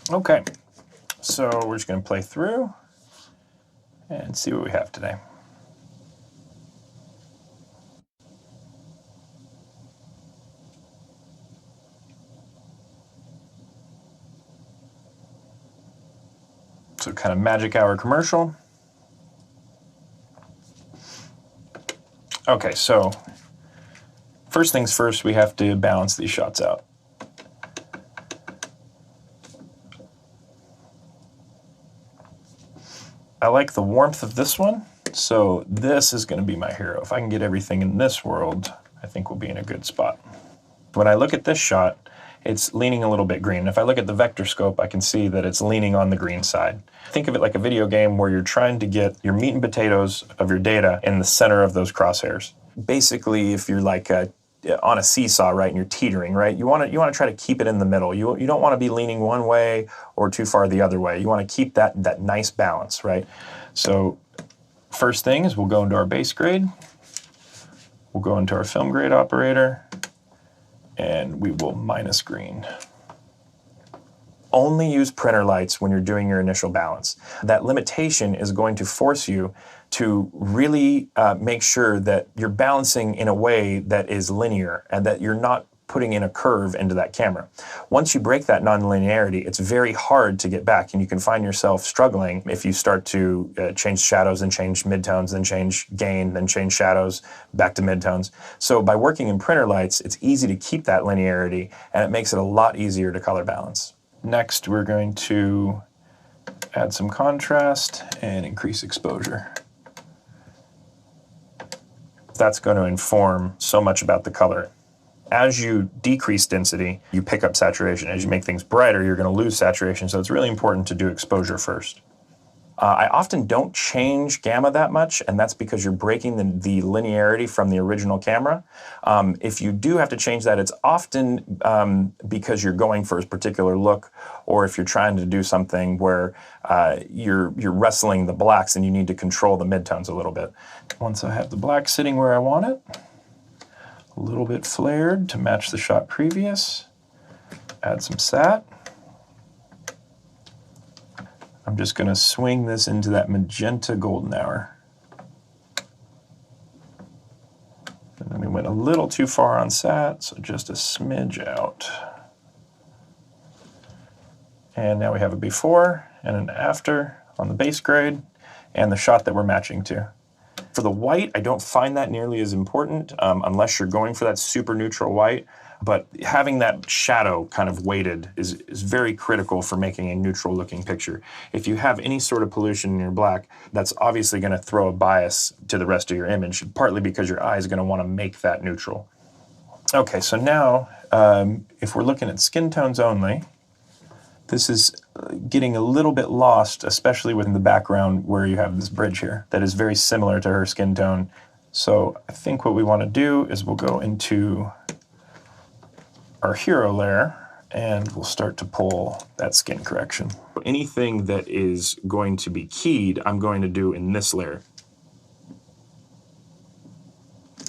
Okay, so we're just going to play through and see what we have today. So kind of magic hour commercial. Okay, so first things first, we have to balance these shots out. I like the warmth of this one, so this is going to be my hero. If I can get everything in this world, I think we'll be in a good spot. When I look at this shot, it's leaning a little bit green. If I look at the vector scope, I can see that it's leaning on the green side. Think of it like a video game where you're trying to get your meat and potatoes of your data in the center of those crosshairs. Basically, if you're like on a seesaw, right, and you're teetering, right, you want to try to keep it in the middle. You don't want to be leaning one way or too far the other way. You want to keep that nice balance, right? So first thing is we'll go into our base grade. We'll go into our film grade operator, and we will minus green. Only use printer lights when you're doing your initial balance. That limitation is going to force you to really make sure that you're balancing in a way that is linear and that you're not putting in a curve into that camera. Once you break that nonlinearity, it's very hard to get back, and you can find yourself struggling if you start to change shadows and change midtones, then change gain, then change shadows back to midtones. So by working in printer lights, it's easy to keep that linearity, and it makes it a lot easier to color balance. Next, we're going to add some contrast and increase exposure. That's going to inform so much about the color. As you decrease density, you pick up saturation. As you make things brighter, you're going to lose saturation, so it's really important to do exposure first. I often don't change gamma that much, and that's because you're breaking the linearity from the original camera. If you do have to change that, it's often because you're going for a particular look, or if you're trying to do something where you're wrestling the blacks and you need to control the midtones a little bit. Once I have the black sitting where I want it, a little bit flared to match the shot previous, add some sat. I'm just going to swing this into that magenta golden hour. And then we went a little too far on sat, so just a smidge out. And now we have a before and an after on the base grade and the shot that we're matching to. For the white, I don't find that nearly as important unless you're going for that super neutral white. But having that shadow kind of weighted is very critical for making a neutral looking picture. If you have any sort of pollution in your black, that's obviously going to throw a bias to the rest of your image, partly because your eye is going to want to make that neutral. Okay, so now if we're looking at skin tones only, this is getting a little bit lost, especially within the background where you have this bridge here that is very similar to her skin tone. So I think what we want to do is we'll go into our hero layer and we'll start to pull that skin correction. Anything that is going to be keyed, I'm going to do in this layer.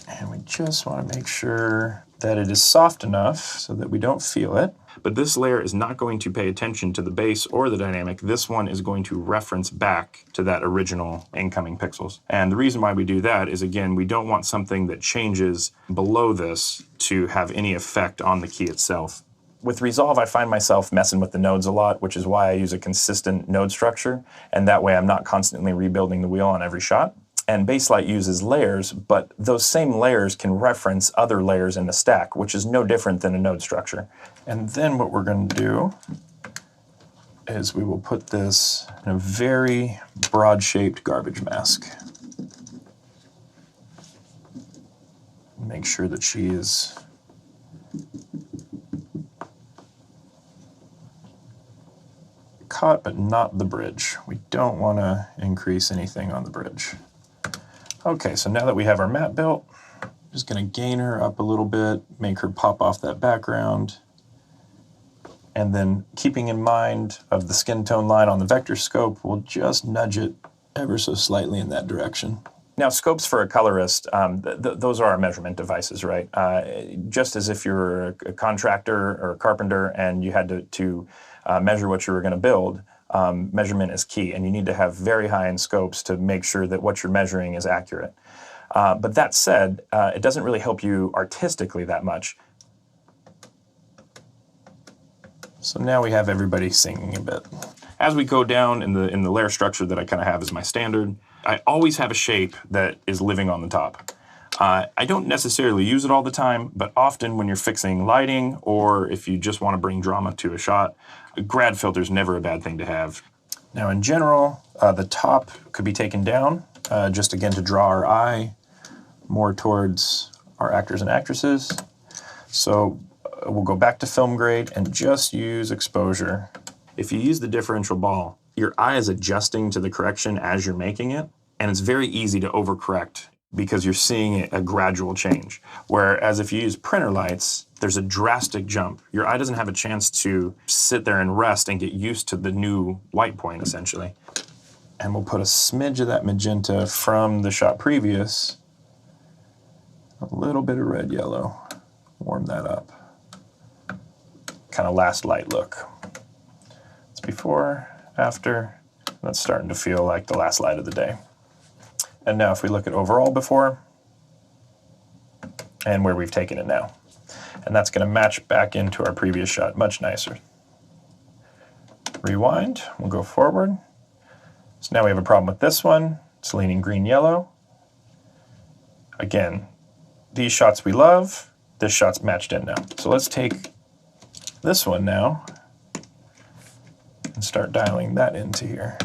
And we just want to make sure that it is soft enough so that we don't feel it. But this layer is not going to pay attention to the base or the dynamic. This one is going to reference back to that original incoming pixels. And the reason why we do that is, again, we don't want something that changes below this to have any effect on the key itself. With Resolve, I find myself messing with the nodes a lot, which is why I use a consistent node structure. And that way I'm not constantly rebuilding the wheel on every shot. And Baselight uses layers, but those same layers can reference other layers in the stack, which is no different than a node structure. And then what we're going to do is we will put this in a very broad-shaped garbage mask. Make sure that she is caught, but not the bridge. We don't want to increase anything on the bridge. Okay, so now that we have our matte built, I'm just going to gain her up a little bit, make her pop off that background, and then keeping in mind of the skin tone line on the vector scope, we'll just nudge it ever so slightly in that direction. Now, scopes for a colorist, those are our measurement devices, right? Just as if you're a contractor or a carpenter and you had to measure what you were going to build, measurement is key, and you need to have very high-end scopes to make sure that what you're measuring is accurate. But that said, it doesn't really help you artistically that much. So now we have everybody singing a bit. As we go down in the layer structure that I kind of have as my standard, I always have a shape that is living on the top. I don't necessarily use it all the time, but often when you're fixing lighting or if you just want to bring drama to a shot, a grad filter is never a bad thing to have. Now in general, the top could be taken down, just again to draw our eye more towards our actors and actresses. So we'll go back to film grade and just use exposure. If you use the differential ball, your eye is adjusting to the correction as you're making it, and it's very easy to overcorrect because you're seeing a gradual change. Whereas if you use printer lights, there's a drastic jump. Your eye doesn't have a chance to sit there and rest and get used to the new light point, essentially. And we'll put a smidge of that magenta from the shot previous, a little bit of red yellow, warm that up. Kind of last light look. It's before, after, that's starting to feel like the last light of the day. And now if we look at overall before and where we've taken it now. And that's going to match back into our previous shot much nicer. Rewind, we'll go forward. So now we have a problem with this one. It's leaning green-yellow. Again, these shots we love, this shot's matched in now. So let's take this one now and start dialing that into here.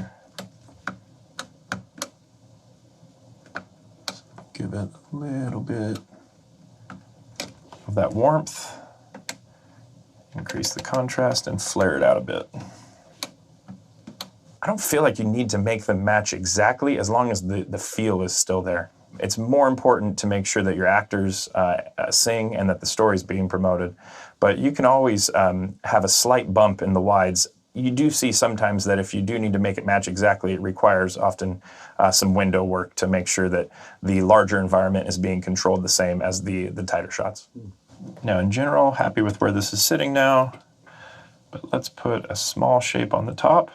Give it a little bit of that warmth, increase the contrast, and flare it out a bit. I don't feel like you need to make them match exactly as long as the feel is still there. It's more important to make sure that your actors sing and that the story is being promoted. But you can always have a slight bump in the wides. You do see sometimes that if you do need to make it match exactly, it requires often some window work to make sure that the larger environment is being controlled the same as the tighter shots. Now in general, happy with where this is sitting now, but let's put a small shape on the top.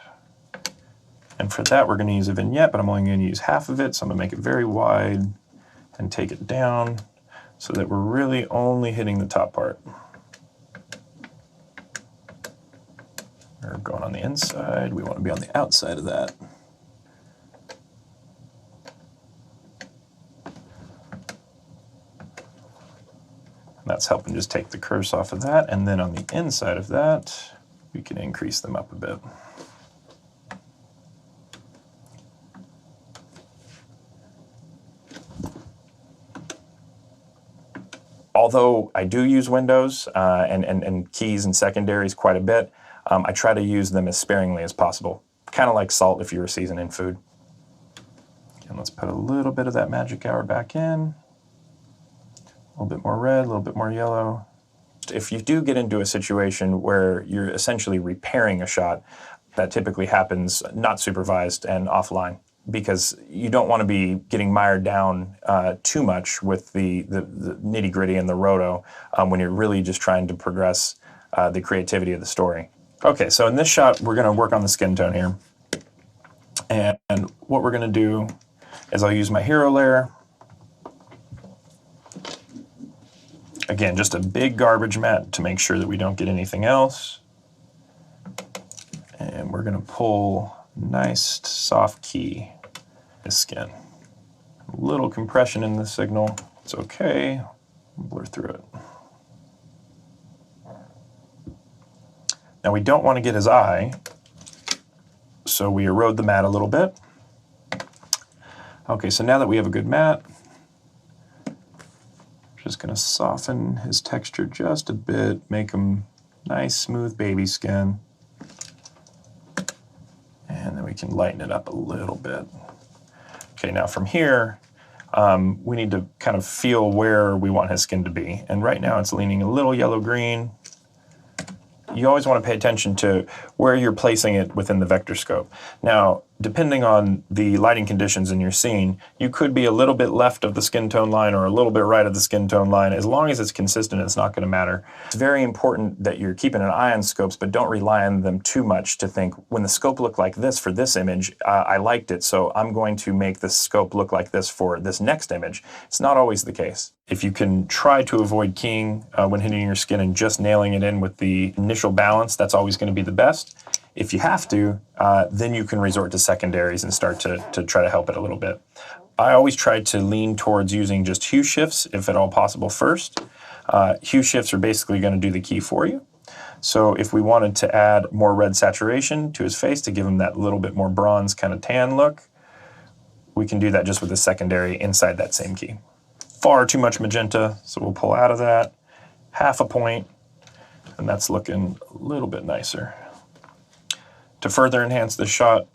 And for that, we're going to use a vignette, but I'm only going to use half of it, so I'm going to make it very wide and take it down so that we're really only hitting the top part. We're going on the inside, we want to be on the outside of that. And that's helping just take the curves off of that, and then on the inside of that, we can increase them up a bit. Although I do use windows and keys and secondaries quite a bit, I try to use them as sparingly as possible. Kind of like salt if you were seasoning food. And let's put a little bit of that magic hour back in. A little bit more red, a little bit more yellow. If you do get into a situation where you're essentially repairing a shot, that typically happens not supervised and offline, because you don't want to be getting mired down too much with the nitty-gritty and the roto when you're really just trying to progress the creativity of the story. Okay, so in this shot, we're going to work on the skin tone here. And what we're going to do is I'll use my hero layer. Again, just a big garbage mat to make sure that we don't get anything else. And we're going to pull nice soft key this skin. A little compression in the signal. It's okay. Blur through it. Now we don't want to get his eye, so we erode the mat a little bit. Okay, so now that we have a good mat, just going to soften his texture just a bit, make him nice, smooth baby skin. And then we can lighten it up a little bit. Okay, now from here, we need to kind of feel where we want his skin to be. And right now it's leaning a little yellow-green. You always want to pay attention to where you're placing it within the vector scope. Now, depending on the lighting conditions in your scene, you could be a little bit left of the skin tone line or a little bit right of the skin tone line. As long as it's consistent, it's not going to matter. It's very important that you're keeping an eye on scopes, but don't rely on them too much to think, when the scope looked like this for this image, I liked it, so I'm going to make the scope look like this for this next image. It's not always the case. If you can try to avoid keying when hitting your skin and just nailing it in with the initial balance, that's always going to be the best. If you have to, then you can resort to secondaries and start to try to help it a little bit. I always try to lean towards using just hue shifts, if at all possible, first. Hue shifts are basically going to do the key for you. So if we wanted to add more red saturation to his face to give him that little bit more bronze kind of tan look, we can do that just with a secondary inside that same key. Far too much magenta, so we'll pull out of that. Half a point, and that's looking a little bit nicer. To further enhance the shot,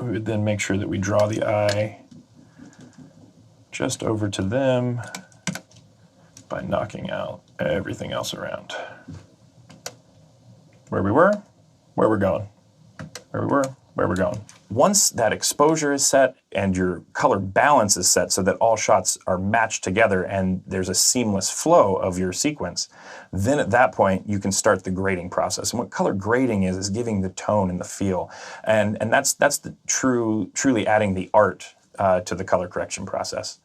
we would then make sure that we draw the eye just over to them by knocking out everything else around. Where we were, where we're going. Where we were, where we're going. Once that exposure is set and your color balance is set so that all shots are matched together and there's a seamless flow of your sequence, then at that point you can start the grading process. And what color grading is giving the tone and the feel. And that's the truly adding the art to the color correction process.